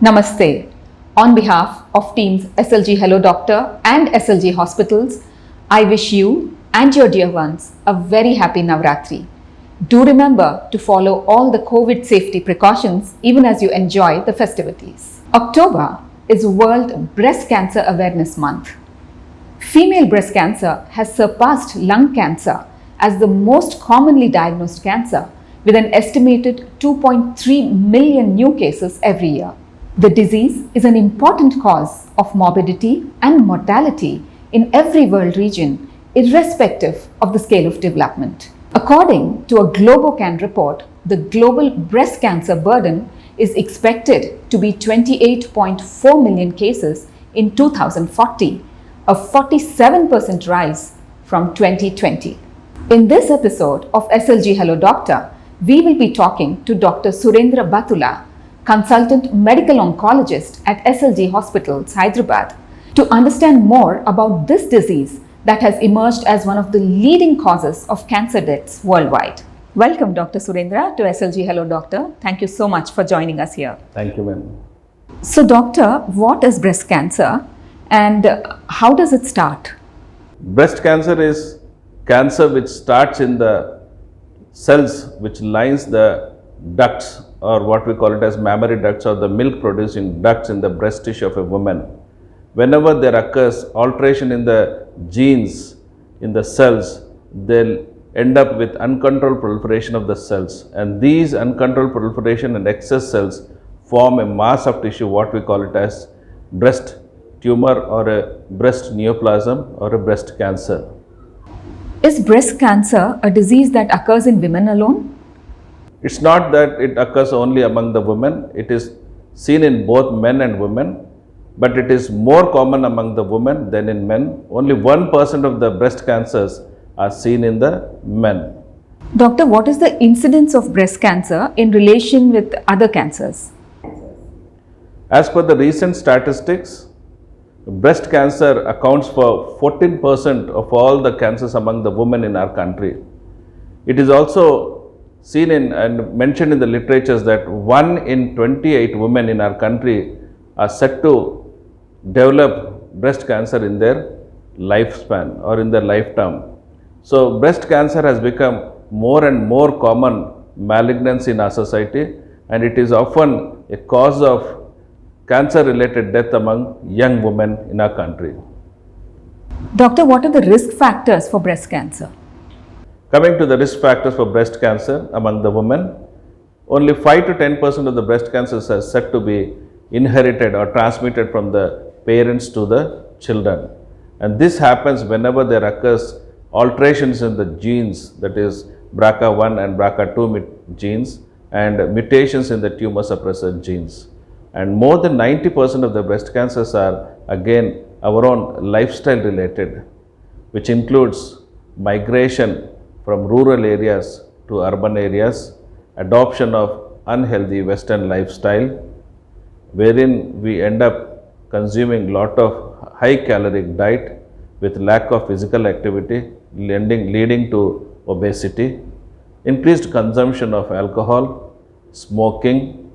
Namaste. On behalf of teams SLG Hello Doctor and SLG Hospitals, I wish you and your dear ones a very happy Navratri. Do remember to follow all the COVID safety precautions even as you enjoy the festivities. October is World Breast Cancer Awareness Month. Female breast cancer has surpassed lung cancer as the most commonly diagnosed cancer, with an estimated 2.3 million new cases every year. The disease is an important cause of morbidity and mortality in every world region, irrespective of the scale of development. According to a Globocan report, the global breast cancer burden is expected to be 28.4 million cases in 2040, a 47% rise from 2020. In this episode of SLG Hello Doctor, we will be talking to Dr. Surendra Batula, consultant medical oncologist at SLG Hospitals, Hyderabad, to understand more about this disease that has emerged as one of the leading causes of cancer deaths worldwide. Welcome, Dr. Surendra, to SLG Hello Doctor. Thank you so much for joining us here. Thank you, ma'am. So, doctor, what is breast cancer and how does it start? Breast cancer is cancer which starts in the cells which lines the ducts, or what we call it as mammary ducts, or the milk producing ducts in the breast tissue of a woman. Whenever there occurs alteration in the genes in the cells, they'll end up with uncontrolled proliferation of the cells, and these uncontrolled proliferation and excess cells form a mass of tissue, what we call it as breast tumor or a breast neoplasm or a breast cancer. Is breast cancer a disease that occurs in women alone? It's not that it occurs only among the women, it is seen in both men and women, but it is more common among the women than in men. Only 1% of the breast cancers are seen in the men. Doctor, what is the incidence of breast cancer in relation with other cancers? As per the recent statistics, breast cancer accounts for 14% of all the cancers among the women in our country. It is also seen in and mentioned in the literatures that 1 in 28 women in our country are said to develop breast cancer in their lifespan or in their lifetime. So breast cancer has become more and more common malignancy in our society, and it is often a cause of cancer related death among young women in our country. Doctor, what are the risk factors for breast cancer? Coming to the risk factors for breast cancer among the women, only 5 to 10% of the breast cancers are said to be inherited or transmitted from the parents to the children. And this happens whenever there occurs alterations in the genes, that is BRCA1 and BRCA2 genes, and mutations in the tumor suppressor genes. And more than 90% of the breast cancers are again our own lifestyle related, which includes migration from rural areas to urban areas, adoption of unhealthy Western lifestyle, wherein we end up consuming lot of high caloric diet with lack of physical activity, leading to obesity, increased consumption of alcohol, smoking.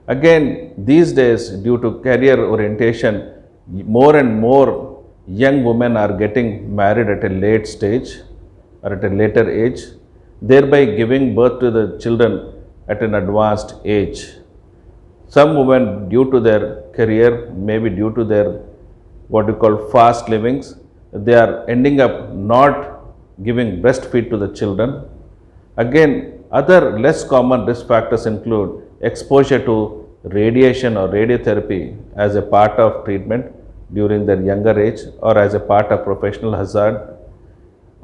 Again, these days, due to career orientation, more and more young women are getting married at a late stage or at a later age, thereby giving birth to the children at an advanced age. Some women, due to their career, maybe due to their what we call fast livings, they are ending up not giving breastfeed to the children. Again, other less common risk factors include exposure to radiation or radiotherapy as a part of treatment during their younger age or as a part of professional hazard.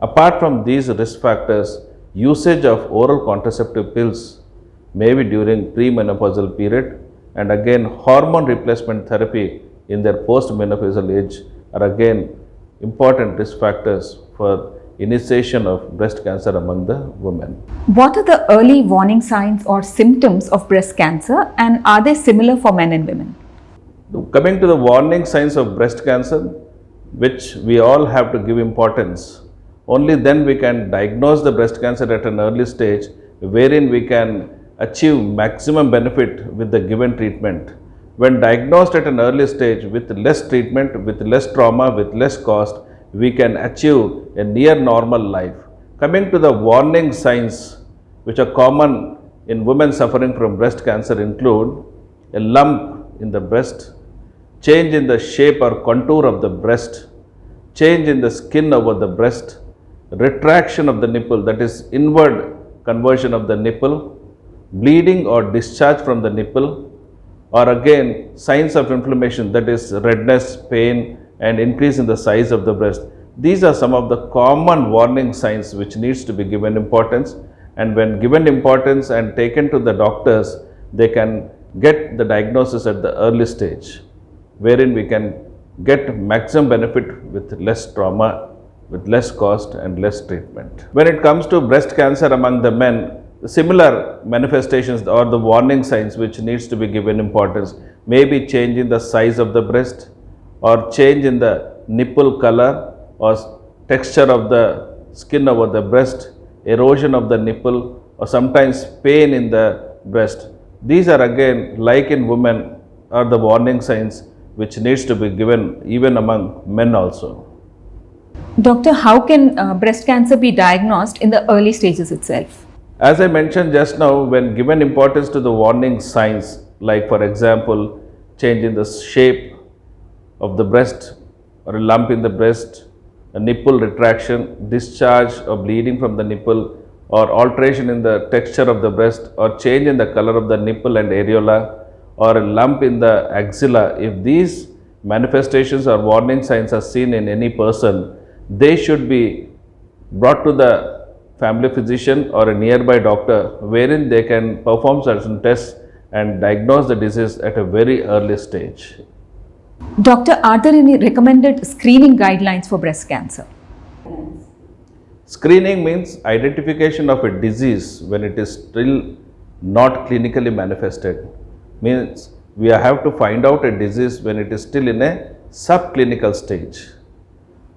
Apart from these risk factors, usage of oral contraceptive pills, maybe during premenopausal period, and again hormone replacement therapy in their postmenopausal age are again important risk factors for initiation of breast cancer among the women. What are the early warning signs or symptoms of breast cancer, and are they similar for men and women? Coming to the warning signs of breast cancer, which we all have to give importance, only then we can diagnose the breast cancer at an early stage, wherein we can achieve maximum benefit with the given treatment. When diagnosed at an early stage with less treatment, with less trauma, with less cost, we can achieve a near normal life. Coming to the warning signs which are common in women suffering from breast cancer include a lump in the breast, change in the shape or contour of the breast, change in the skin over the breast, retraction of the nipple, that is inward conversion of the nipple, bleeding or discharge from the nipple, or again signs of inflammation, that is redness, pain and increase in the size of the breast. These are some of the common warning signs which needs to be given importance, and when given importance and taken to the doctors, they can get the diagnosis at the early stage, wherein we can get maximum benefit with less trauma, with less cost and less treatment. When it comes to breast cancer among the men, similar manifestations or the warning signs which needs to be given importance may be change in the size of the breast, or change in the nipple color or texture of the skin over the breast, erosion of the nipple, or sometimes pain in the breast. These are again, like in women, are the warning signs which needs to be given even among men also. Doctor, how can breast cancer be diagnosed in the early stages itself? As I mentioned just now, when given importance to the warning signs, like for example, change in the shape of the breast, or a lump in the breast, a nipple retraction, discharge or bleeding from the nipple, or alteration in the texture of the breast, or change in the color of the nipple and areola, or a lump in the axilla, if these manifestations or warning signs are seen in any person, they should be brought to the family physician or a nearby doctor, wherein they can perform certain tests and diagnose the disease at a very early stage. Doctor, are there any recommended screening guidelines for breast cancer? Screening means identification of a disease when it is still not clinically manifested. Means we have to find out a disease when it is still in a subclinical stage.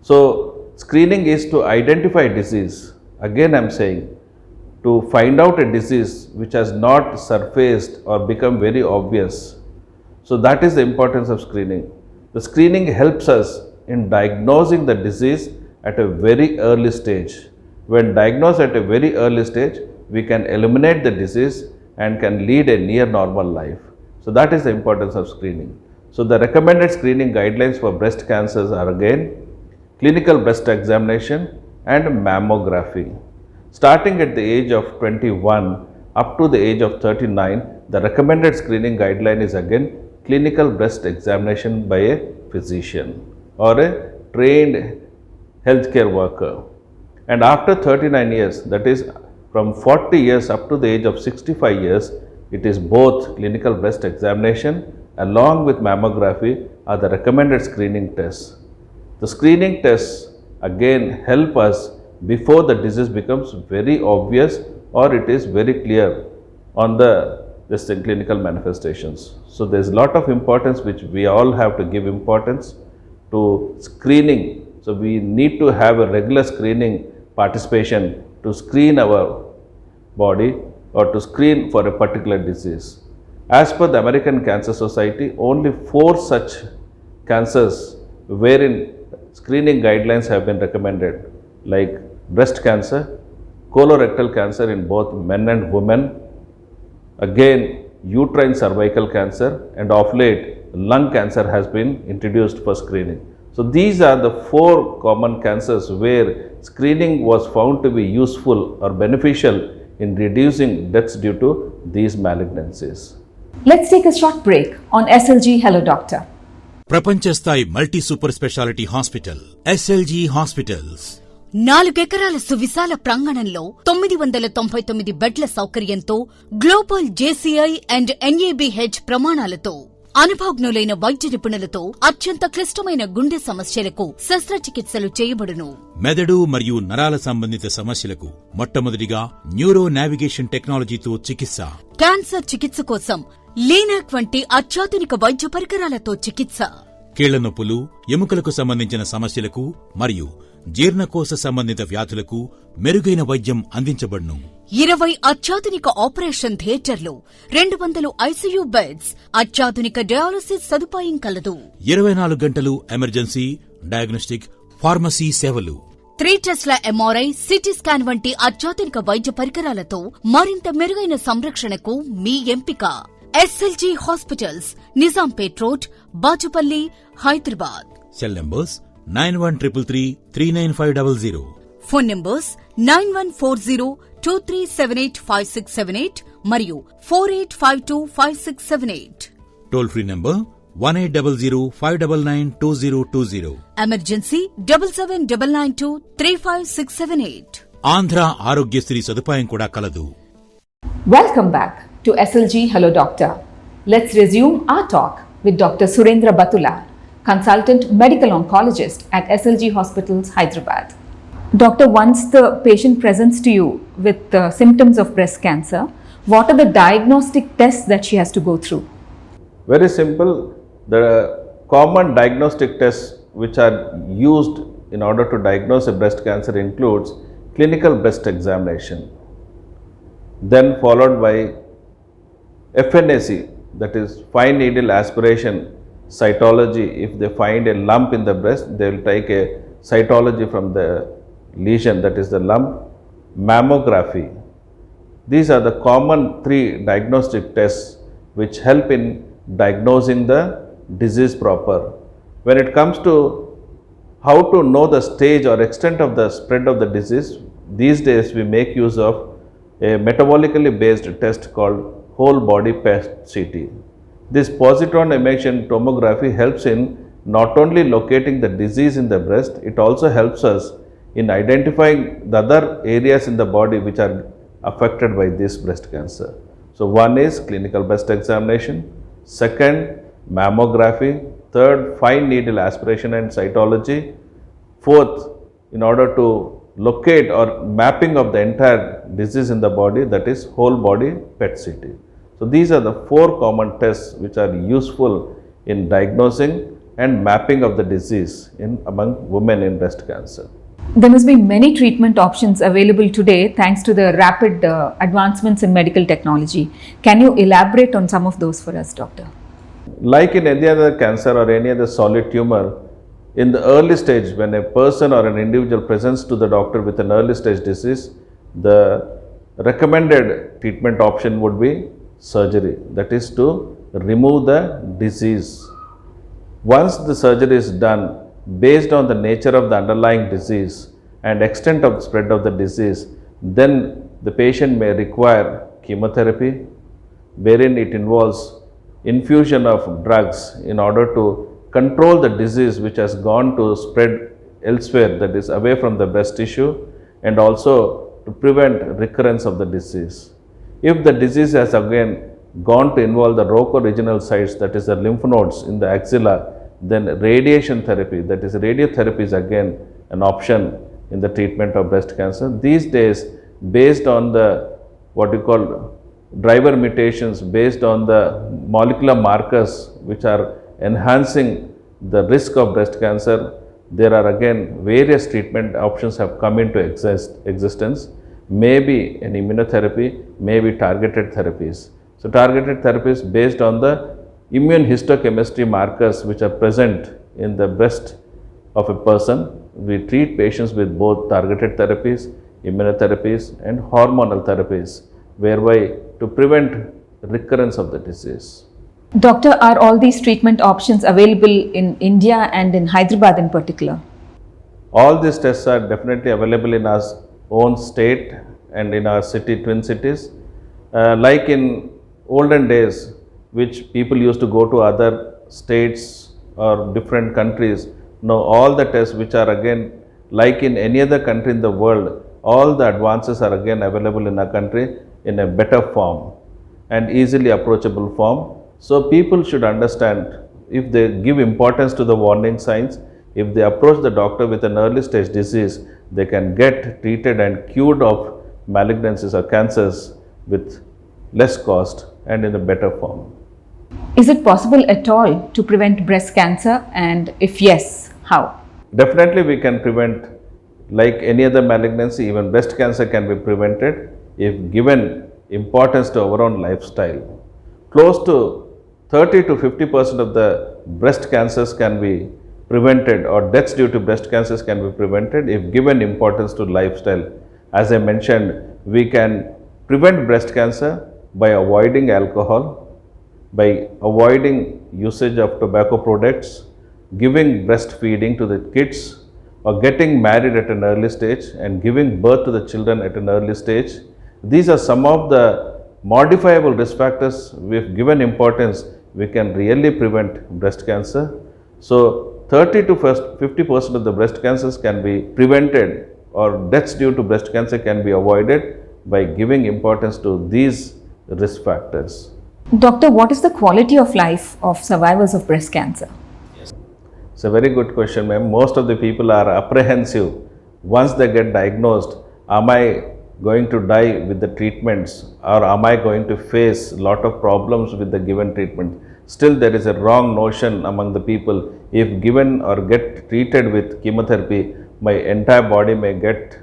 So screening is to identify disease. Again I am saying, to find out a disease which has not surfaced or become very obvious. So that is the importance of screening. The screening helps us in diagnosing the disease at a very early stage. When diagnosed at a very early stage, we can eliminate the disease and can lead a near normal life. So that is the importance of screening. So the recommended screening guidelines for breast cancers are again clinical breast examination and mammography. Starting at the age of 21 up to the age of 39, the recommended screening guideline is again clinical breast examination by a physician or a trained healthcare worker. And after 39 years, that is from 40 years up to the age of 65 years, it is both clinical breast examination along with mammography are the recommended screening tests. The screening tests again help us before the disease becomes very obvious or it is very clear on the clinical manifestations. So there is a lot of importance which we all have to give importance to screening. So we need to have a regular screening participation to screen our body or to screen for a particular disease. As per the American Cancer Society, only 4 such cancers wherein screening guidelines have been recommended, like breast cancer, colorectal cancer in both men and women, again uterine cervical cancer, and of late lung cancer has been introduced for screening. So these are the 4 common cancers where screening was found to be useful or beneficial in reducing deaths due to these malignancies. Let's take a short break on SLG Hello Doctor. ప్రపంచ స్థాయి multi super speciality hospital SLG hospitals 4 ఎకరాల సువిశాల ప్రాంగణంలో 999 బెడ్ల సౌకర్యంతో global JCI and NABH ప్రమాణాలతో అనుభవజ్ఞులైన వైద్య నిపుణులతో అత్యంత క్లిష్టమైన గుండె సమస్యలకు శస్త్రచికిత్సలు చేయబడును. మెదడు మరియు నరాల సంబంధిత సమస్యలకు మొట్టమొదటిగా న్యూరో నావిగేషన్ టెక్నాలజీతో చికిత్స. క్యాన్సర్ చికిత్స కోసం లీనాక్ వంటి అత్యాధునిక వైద్య పరికరాలతో చికిత్స. కీళ్ల నొప్పులు, ఎముకలకు సంబంధించిన సమస్యలకు మరియు జీర్ణకోశ సంబంధిత వ్యాధులకు మెరుగైన వైద్యం అందించబడును. 20 అత్యాధునిక ఆపరేషన్ థియేటర్లు, 200 ఐసీయూ బెడ్స్, అత్యాధునిక డయాలసిస్ సదుపాయం కలదు. 24 గంటలు ఎమర్జెన్సీ, డయాగ్నోస్టిక్, ఫార్మసీ సేవలు. 3 టెస్ట్ల ఎంఆర్ఐ, సిటీ స్కాన్ వంటి అత్యాధునిక వైద్య పరికరాలతో మరింత మెరుగైన సంరక్షణకు మీ ఎంపిక SLG hospitals, Nizampet road, Bachupally, Hyderabad. Cell numbers 9133399500. Phone numbers 914023785678 మరియు 48525678. Toll free number 1800599220. Emergency 7799235678. Andhra Arogyasri సదుపాయం కూడా కలదు. Welcome back to SLG Hello Doctor. Let's resume our talk with Dr. Surendra Batula, Consultant Medical Oncologist at SLG Hospitals, Hyderabad. Doctor, once the patient presents to you with symptoms of breast cancer, what are the diagnostic tests that she has to go through? Very simple. The common diagnostic tests which are used in order to diagnose a breast cancer includes clinical breast examination, then followed by FNAC, that is fine needle aspiration cytology. If they find a lump in the breast, they will take a cytology from the lesion, that is the lump. Mammography. These are the common 3 diagnostic tests which help in diagnosing the disease proper. When it comes to how to know the stage or extent of the spread of the disease, these days we make use of a metabolically based test called whole body PET-CT. This positron emission tomography helps in not only locating the disease in the breast, it also helps us in identifying the other areas in the body which are affected by this breast cancer. So one is clinical breast examination, second mammography, third fine needle aspiration and cytology, fourth in order to locate or mapping of the entire disease in the body, that is whole body PET-CT. So these are the 4 common tests which are useful in diagnosing and mapping of the disease among women in breast cancer. There must be many treatment options available today thanks to the rapid advancements in medical technology. Can you elaborate on some of those for us, doctor? Like in any other cancer or any other solid tumor, in the early stage, when a person or an individual presents to the doctor with an early stage disease, the recommended treatment option would be surgery, that is to remove the disease. Once the surgery is done, based on the nature of the underlying disease and extent of the spread of the disease, then the patient may require chemotherapy, wherein it involves infusion of drugs in order to control the disease which has gone to spread elsewhere, that is away from the breast tissue, and also to prevent recurrence of the disease. If the disease has again gone to involve the roco-regional sites, that is the lymph nodes in the axilla, then radiation therapy, that is radiotherapy, is again an option in the treatment of breast cancer. These days, based on the what you call driver mutations, based on the molecular markers which are enhancing the risk of breast cancer, there are again various treatment options have come into existence. Maybe an immunotherapy, maybe targeted therapies. So targeted therapies based on the immune histochemistry markers which are present in the breast of a person. We treat patients with both targeted therapies, immunotherapies and hormonal therapies, whereby to prevent recurrence of the disease. Doctor, are all these treatment options available in India and in Hyderabad in particular? All these tests are definitely available in our own state and in our city, twin cities. Like in olden days, which people used to go to other states or different countries. Now all the tests which are again like in any other country in the world, all the advances are again available in our country in a better form and easily approachable form. So people should understand, if they give importance to the warning signs, if they approach the doctor with an early stage disease, they can get treated and cured of malignancies or cancers with less cost and in a better form. Is it possible at all to prevent breast cancer, and if yes, how? Definitely we can prevent like any other malignancy, even breast cancer can be prevented if given importance to our own lifestyle. Close to 30 to 50% of the breast cancers can be prevented, or deaths due to breast cancers can be prevented if given importance to lifestyle. As I mentioned, we can prevent breast cancer by avoiding alcohol, by avoiding usage of tobacco products, giving breastfeeding to the kids, or getting married at an early stage and giving birth to the children at an early stage. These are some of the modifiable risk factors. If given importance, we can really prevent breast cancer. So 30 to 50% of the breast cancers can be prevented, or deaths due to breast cancer can be avoided by giving importance to these risk factors. Doctor, what is the quality of life of survivors of breast cancer? It's a very good question, ma'am. Most of the people are apprehensive once they get diagnosed. Am I going to die with the treatments, or am I going to face a lot of problems with the given treatment? Still, there is a wrong notion among the people. If given or get treated with chemotherapy, my entire body may get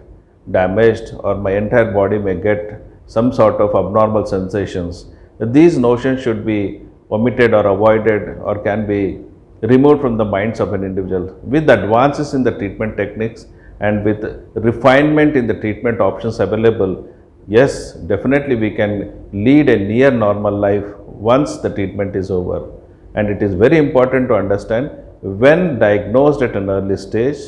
damaged, or my entire body may get some sort of abnormal sensations. These notions should be omitted or avoided, or can be removed from the minds of an individual. With advances in the treatment techniques and with refinement in the treatment options available, yes, definitely we can lead a near normal life once the treatment is over. And it is very important to understand, when diagnosed at an early stage,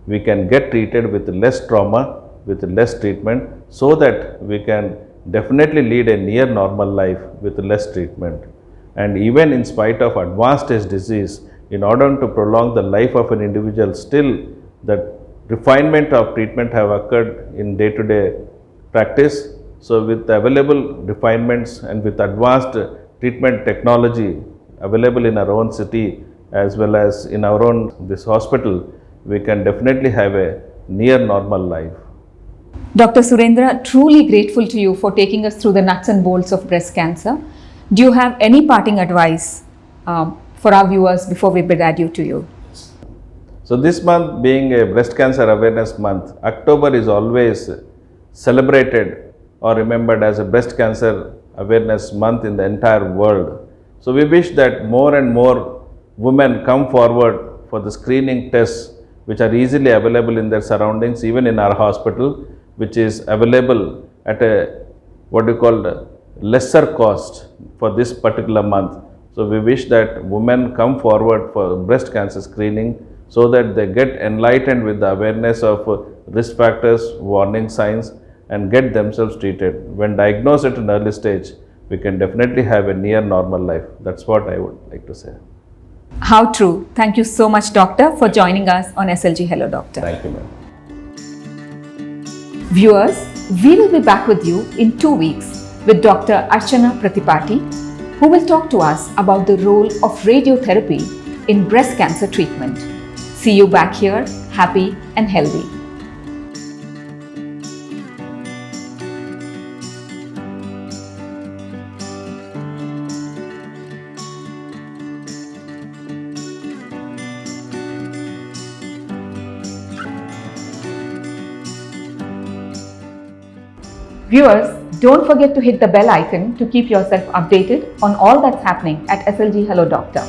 we can get treated with less trauma, with less treatment, so that we can definitely lead a near normal life with less treatment. And even in spite of advanced stage disease, in order to prolong the life of an individual, still the refinement of treatment have occurred in day-to-day practice. So with the available refinements and with advanced treatment technology available in our own city as well as in our own this hospital, we can definitely have a near normal life. Dr. Surendra, truly grateful to you for taking us through the nuts and bolts of breast cancer. Do you have any parting advice for our viewers before we bid adieu to you? So this month being a breast cancer awareness month, October is always celebrated or remembered as a breast cancer awareness month in the entire world. So we wish that more and more women come forward for the screening tests which are easily available in their surroundings, even in our hospital, which is available at a lesser cost for this particular month. So we wish that women come forward for breast cancer screening so that they get enlightened with the awareness of risk factors, warning signs, and get themselves treated. When diagnosed at an early stage, we can definitely have a near normal life. That's what I would like to say. How true. Thank you so much, Doctor, for joining us on SLG Hello Doctor. Thank you, ma'am. Viewers, we will be back with you in 2 weeks with Dr. Archana Pratipati, who will talk to us about the role of radiotherapy in breast cancer treatment. See you back here, happy and healthy. Viewers, don't forget to hit the bell icon to keep yourself updated on all that's happening at SLG Hello Doctor.